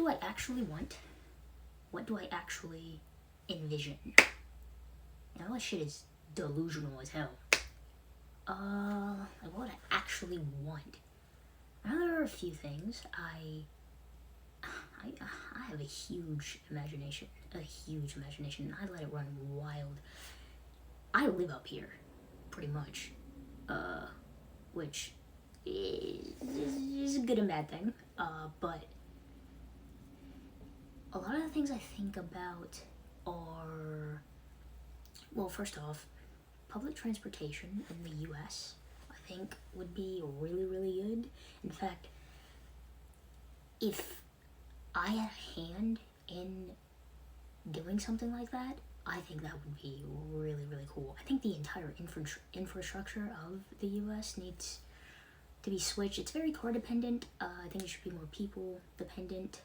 do I actually want? What do I actually envision? All that shit is delusional as hell. Like what I actually want. Now there are a few things. I have a huge imagination. I let it run wild. I live up here, pretty much, which is a good and bad thing. But a lot of the things I think about are, well, first off, public transportation in the U.S. I think would be really, really good. In fact, if I had a hand in doing something like that, I think that would be really, really cool. I think the entire infrastructure of the U.S. needs to be switched. It's very car dependent. I think it should be more people dependent.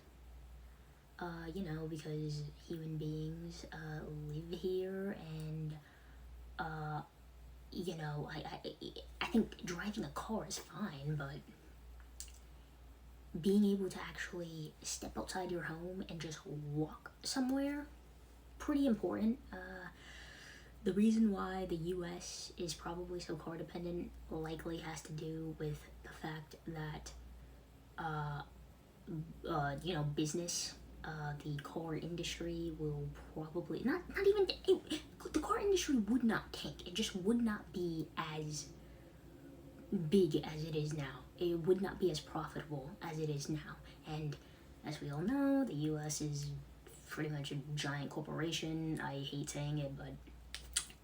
Because human beings live here, and I think driving a car is fine, but being able to actually step outside your home and just walk somewhere, pretty important. The reason why the U.S. is probably so car dependent likely has to do with the fact that, business, the car industry will probably not even the car industry would not tank. It just would not be as big as it is now. It would not be as profitable as it is now. And as we all know, the U.S. is pretty much a giant corporation. I hate saying it, but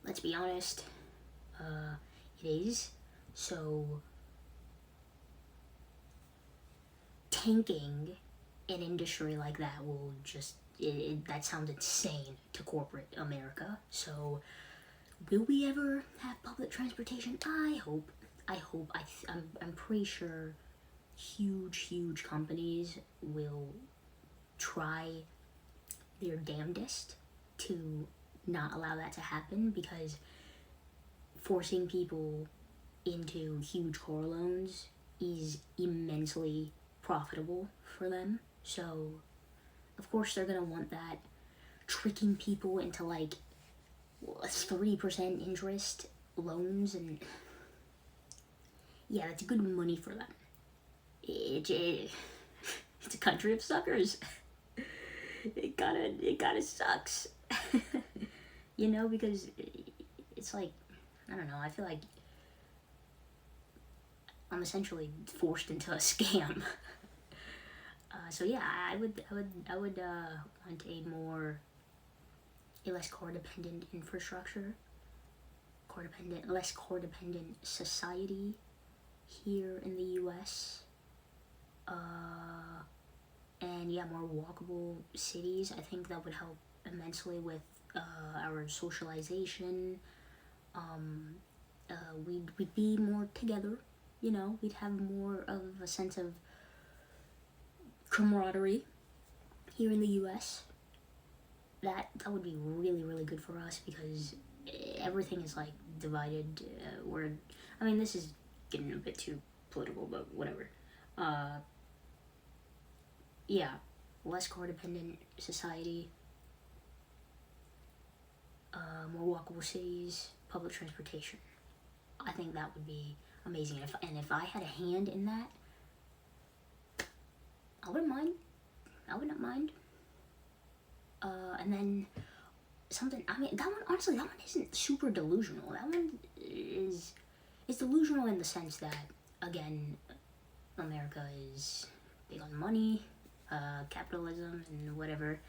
let's be honest, it is. So tanking an industry like that will just, that sounds insane to corporate America. So will we ever have public transportation? I hope. I'm pretty sure huge companies will try their damnedest to not allow that to happen, because forcing people into huge car loans is immensely profitable for them. So of course they're gonna want that. Tricking people into like 3% interest loans, and yeah, that's good money for them. It's a country of suckers. It kinda sucks. Because it's like, I don't know, I feel like I'm essentially forced into a scam. So yeah, I would want a less car dependent infrastructure, less car dependent society here in the U.S. And yeah, more walkable cities. I think that would help immensely with our socialization. We'd be more together. We'd have more of a sense of camaraderie here in the U.S. That would be really, really good for us, because everything is like divided. This is getting a bit too political, but whatever. Yeah, less car dependent society, more walkable cities, public transportation. I think that would be amazing. If I had a hand in that, I would not mind. And then something, that one, honestly, that one isn't super delusional. That one is delusional in the sense that, again, America is big on money, capitalism, and whatever.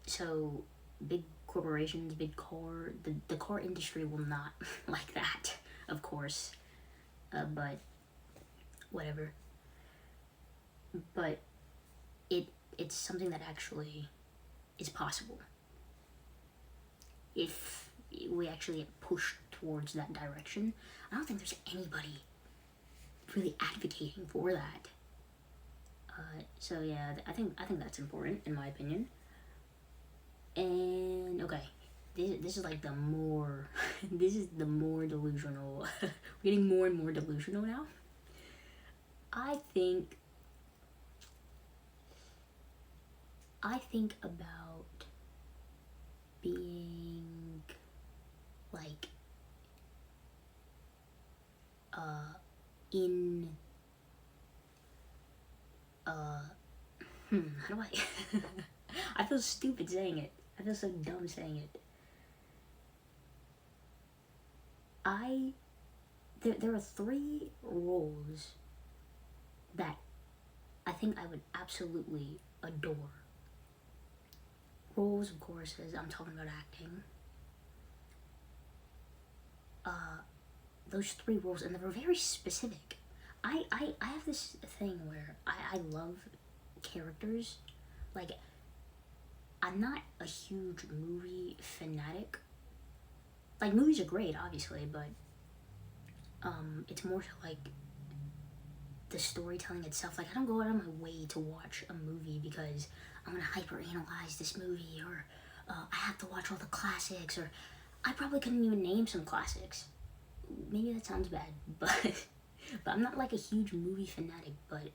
So big corporations, big car, the car industry will not like that, of course. But whatever. But it's something that actually is possible if we actually push towards that direction. I don't think there's anybody really advocating for that. So yeah, I think that's important, in my opinion. And okay, this is like the more this is the more delusional. We're getting more and more delusional now. I think I think about being like in how do I I feel stupid saying it. I feel so dumb saying it. There are three roles that I think I would absolutely adore. Roles, of course, as I'm talking about acting. Those three roles, and they were very specific. I have this thing where I love characters. Like, I'm not a huge movie fanatic. Like, movies are great, obviously, but it's more so like the storytelling itself. Like, I don't go out of my way to watch a movie because I'm gonna hyper-analyze this movie, or I have to watch all the classics, or I probably couldn't even name some classics. Maybe that sounds bad, but I'm not like a huge movie fanatic. But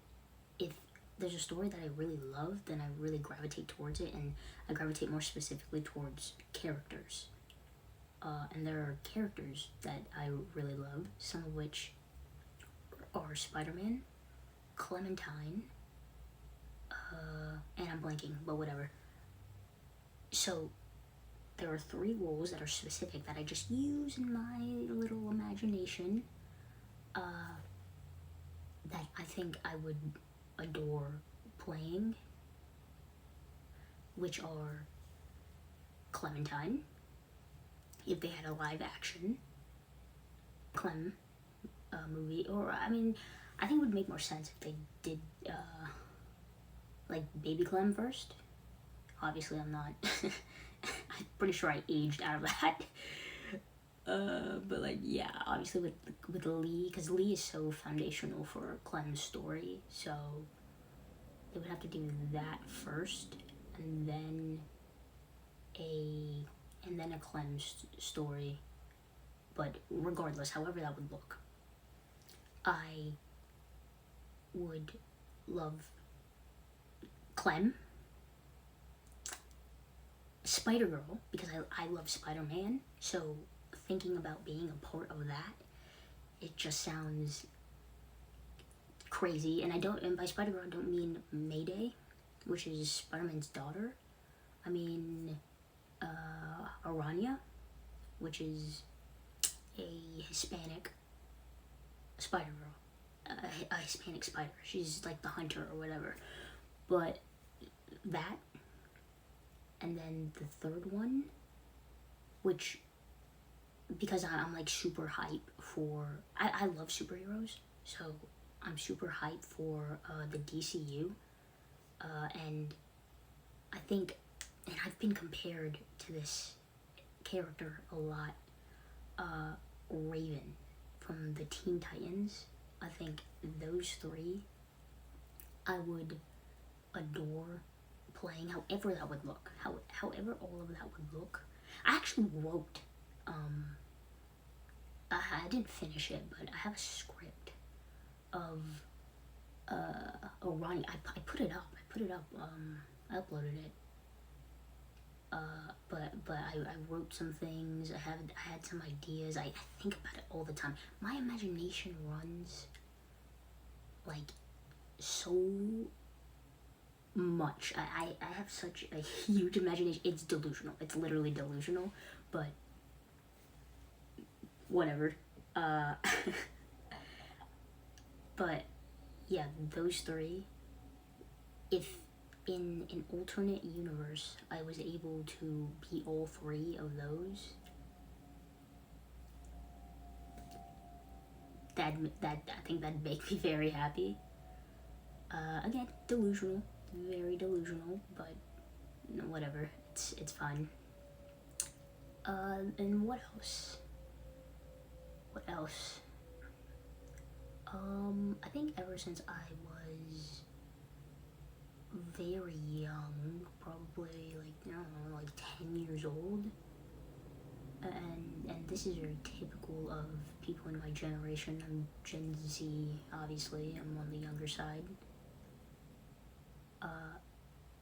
if there's a story that I really love, then I really gravitate towards it, and I gravitate more specifically towards characters. And there are characters that I really love, some of which are Spider-Man, Clementine, and I'm blanking, but whatever. So there are three roles that are specific that I just use in my little imagination, that I think I would adore playing, which are Clementine, if they had a live action Clem movie, or I mean, I think it would make more sense if they did like Baby Clem first. Obviously, I'm not. I'm pretty sure I aged out of that. But like, yeah, obviously with Lee, because Lee is so foundational for Clem's story, so they would have to do that first, and then a Clem story. But regardless, however that would look, I would love Clem, Spider-Girl, because I love Spider-Man, so thinking about being a part of that, it just sounds crazy. And by Spider-Girl I don't mean Mayday, which is Spider-Man's daughter. I mean Aranya, which is a Hispanic Spider-Girl. A Hispanic spider. She's like the hunter or whatever. But that, and then the third one, which, because I'm like super hype for, I love superheroes, so I'm super hype for the DCU, and I think, and I've been compared to this character a lot, Raven from the Teen Titans. I think those three I would adore playing, however that would look, however all of that would look. I actually wrote, I didn't finish it, but I have a script of Ronnie. I put it up. I uploaded it. But I wrote some things. I had some ideas. I think about it all the time. My imagination runs like so much. I have such a huge imagination. It's delusional. It's literally delusional. But whatever. But yeah, those three. If in an alternate universe I was able to be all three of those, that I think that'd make me very happy. Again, delusional, very delusional, but whatever. It's fine. And what else? What else? I think ever since I was very young, probably like, I don't know, like 10 years old, and this is very typical of people in my generation. I'm Gen Z, obviously. I'm on the younger side.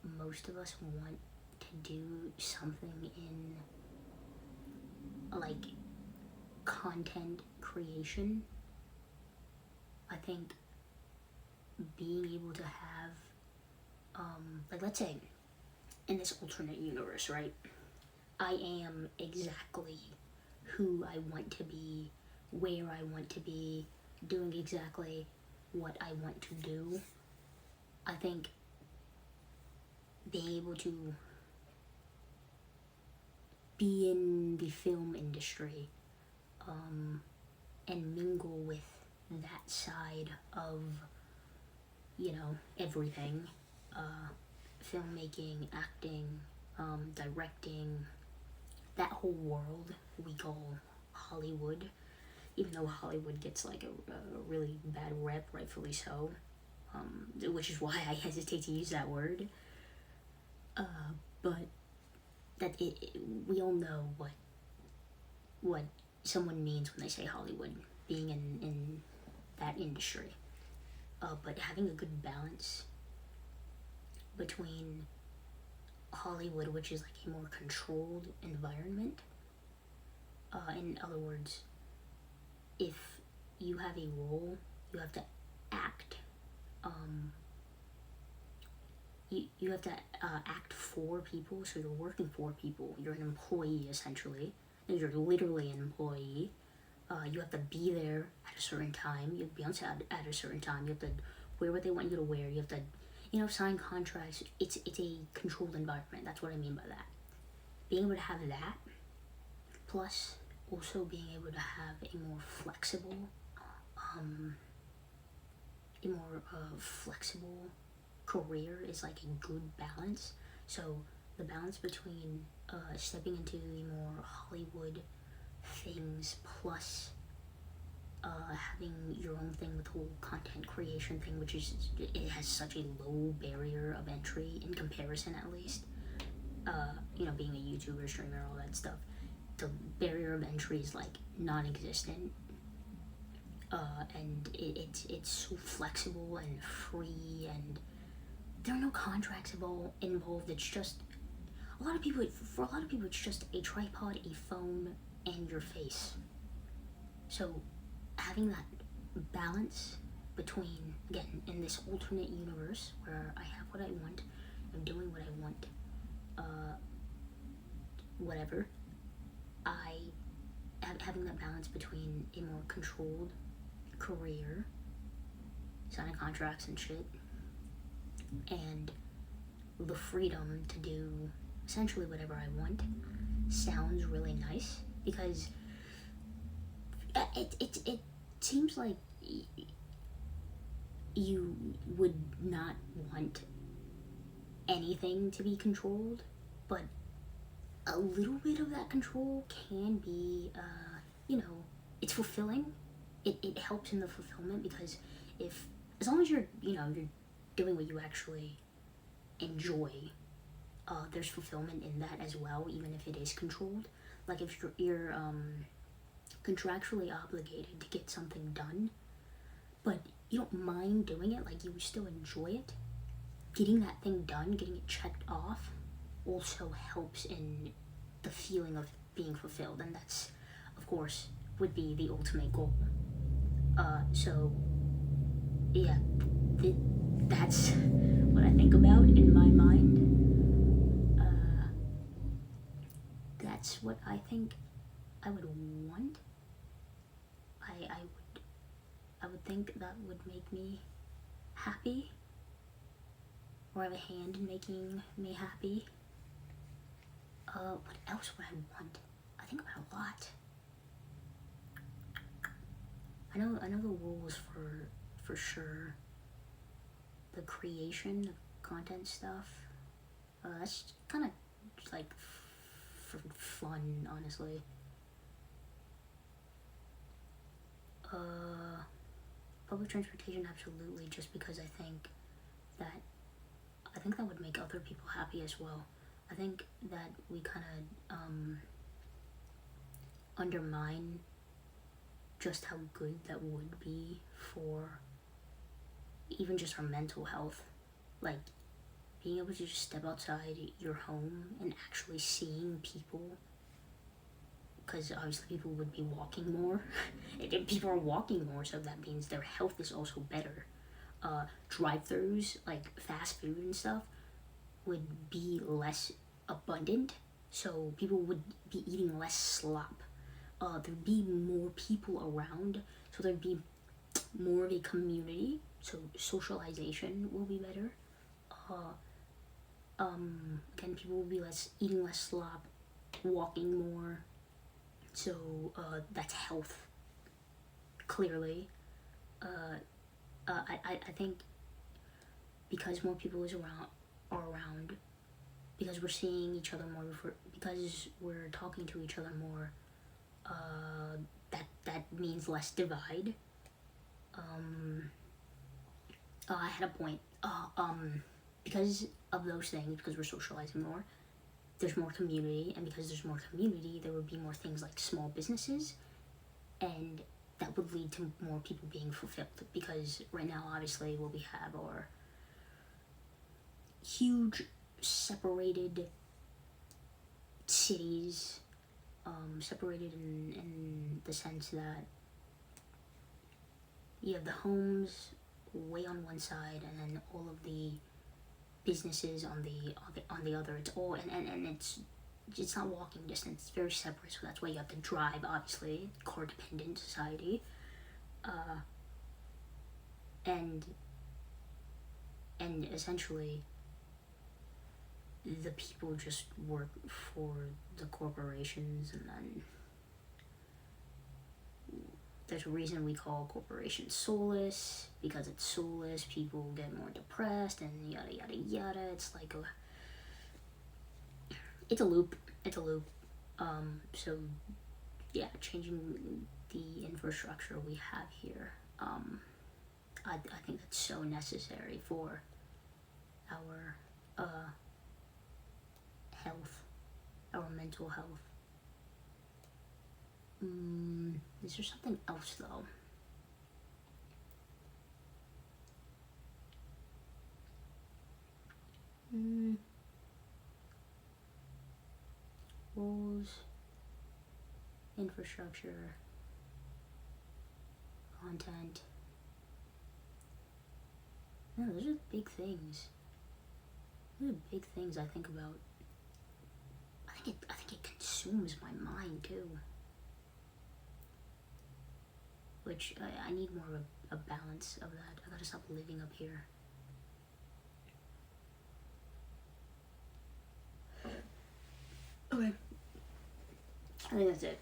most of us want to do something in like content creation. I think being able to have like, let's say in this alternate universe, right, I am exactly who I want to be, where I want to be, doing exactly what I want to do. I think being able to be in the film industry and mingle with that side of, you know, everything, filmmaking, acting, directing, that whole world we call Hollywood, even though Hollywood gets like a really bad rep, rightfully so, which is why I hesitate to use that word. But that we all know what someone means when they say Hollywood, being in that industry. But having a good balance between Hollywood, which is like a more controlled environment. In other words, if you have a role, you have to act. You have to act for people, so you're working for people. You're an employee, essentially. And you're literally an employee. You have to be there at a certain time. You have to be on set at a certain time. You have to wear what they want you to wear. You have to, sign contracts. It's a controlled environment. That's what I mean by that. Being able to have that, plus also being able to have a more flexible, career is like a good balance. So the balance between stepping into the more Hollywood things plus having your own thing with the whole content creation thing, which is, it has such a low barrier of entry in comparison, at least. Being a YouTuber, streamer, all that stuff, the barrier of entry is like non-existent. And it's so flexible and free, and there are no contracts involved. It's just for a lot of people, it's just a tripod, a phone, and your face. So having that balance between, again, in this alternate universe where I have what I want, I'm doing what I want, whatever, having that balance between a more controlled career, signing contracts and shit, and the freedom to do essentially whatever I want sounds really nice, because it seems like you would not want anything to be controlled, but a little bit of that control can be, it's fulfilling. It helps in the fulfillment, because as long as you're doing what you actually enjoy, there's fulfillment in that as well, even if it is controlled. Like if you're contractually obligated to get something done, but you don't mind doing it, like you still enjoy it, getting that thing done, getting it checked off, also helps in the feeling of being fulfilled, and that's, of course, would be the ultimate goal. So yeah, that's what I think about in my mind. That's what I think I would want. I would think that would make me happy, or have a hand in making me happy. What else would I want? I think about a lot. I know the rules for sure. The creation, the content stuff, that's kind of like for fun, honestly. Public transportation, absolutely, just because I think that would make other people happy as well. I think that we kind of undermine just how good that would be for even just our mental health. Like, being able to just step outside your home and actually seeing people, because obviously people would be walking more. And people are walking more, so that means their health is also better. Drive-throughs, like fast food and stuff, would be less abundant, so people would be eating less slop. There'd be more people around, so there'd be more of a community, so socialization will be better. Again, people will be eating less slop, walking more, so that's health, clearly. I think because more people are around, because we're seeing each other more, because we're talking to each other more, that means less divide. I had a point. Because of those things, because we're socializing more, there's more community, and because there's more community, there would be more things like small businesses, and that would lead to more people being fulfilled. Because right now, obviously, what we have are huge separated cities, separated in the sense that you have the homes way on one side, and then all of the businesses on the other. It's all and it's not walking distance. It's very separate. So that's why you have to drive. Obviously, car dependent society. And essentially, the people just work for the corporations, and then there's a reason we call corporations soulless, because it's soulless, people get more depressed, and yada yada yada. It's like it's a loop. So yeah, changing the infrastructure we have here, I think that's so necessary for our health, our mental health. Is there something else though? Rules, infrastructure, content. No, those are big things. Those are big things I think about. I think it consumes my mind too. Which I need more of a balance of that. I gotta stop living up here. Okay. I think that's it.